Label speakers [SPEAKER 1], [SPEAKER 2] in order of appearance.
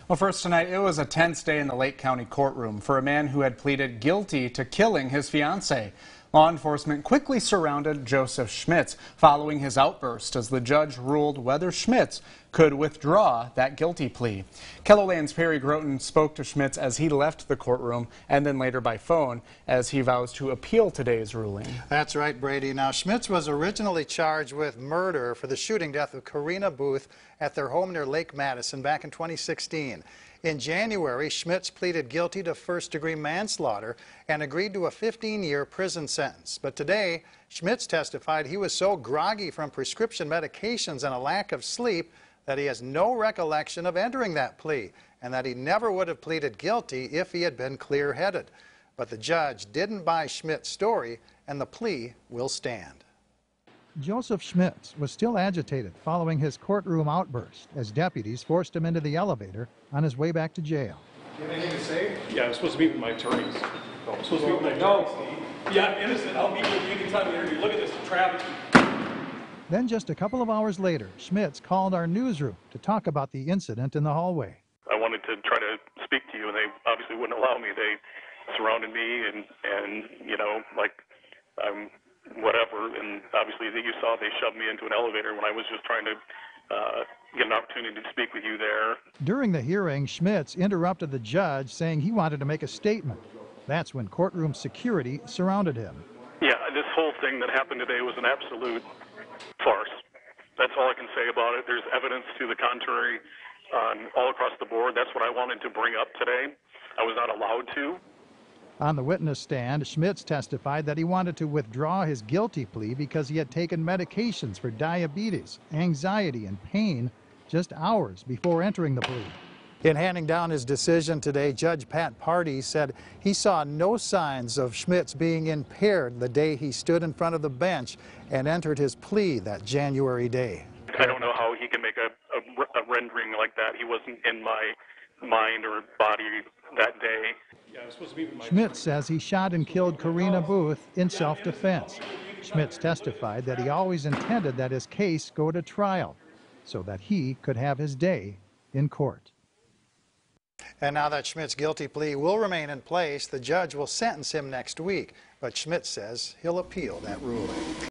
[SPEAKER 1] Well, first tonight, it was a tense day in the Lake County courtroom for a man who had pleaded guilty to killing his fiancée. Law enforcement quickly surrounded Joseph Schmitz following his outburst as the judge ruled whether Schmitz could withdraw that guilty plea. KELOLAND's Perry Groten spoke to Schmitz as he left the courtroom and then later by phone as he vows to appeal today's ruling.
[SPEAKER 2] That's right, Brady. Now, Schmitz was originally charged with murder for the shooting death of Karina Booth at their home near Lake Madison back in 2016. In January, Schmitz pleaded guilty to first-degree manslaughter and agreed to a 15-year prison sentence. But today, Schmitz testified he was so groggy from prescription medications and a lack of sleep that he has no recollection of entering that plea and that he never would have pleaded guilty if he had been clear-headed. But the judge didn't buy Schmitz's story, and the plea will stand.
[SPEAKER 3] Joseph Schmitz was still agitated following his courtroom outburst as deputies forced him into the elevator on his way back to jail.
[SPEAKER 4] You have anything to say? Yeah, I'm supposed to meet with my attorneys. I'm supposed to meet with my attorneys. Yeah, I'm innocent. I'll meet with you anytime you interview. Look at this, Travis.
[SPEAKER 3] Then just a couple of hours later, Schmitz called our newsroom to talk about the incident in the hallway.
[SPEAKER 5] I wanted to try to speak to you, and they obviously wouldn't allow me. They surrounded me and you know, like I'm whatever, and obviously you saw they shoved me into an elevator when I was just trying to get an opportunity to speak with you there.
[SPEAKER 3] During the hearing, Schmitz interrupted the judge, saying he wanted to make a statement. That's when courtroom security surrounded him.
[SPEAKER 5] Yeah, this whole thing that happened today was an absolute farce. That's all I can say about it. There's evidence to the contrary all across the board. That's what I wanted to bring up today. I was not allowed to.
[SPEAKER 3] On the witness stand, Schmitz testified that he wanted to withdraw his guilty plea because he had taken medications for diabetes, anxiety, and pain just hours before entering the plea. In handing down his decision today, Judge Pat Pardee said he saw no signs of Schmitz being impaired the day he stood in front of the bench and entered his plea that January day.
[SPEAKER 5] I don't know how he can make a rendering like that. He wasn't in my mind or body that day.
[SPEAKER 3] Schmitz says he shot and killed Karina Booth in self-defense. Schmitz testified that he always intended that his case go to trial so that he could have his day in court.
[SPEAKER 2] And now that Schmitz's guilty plea will remain in place, the judge will sentence him next week. But Schmitz says he'll appeal that ruling.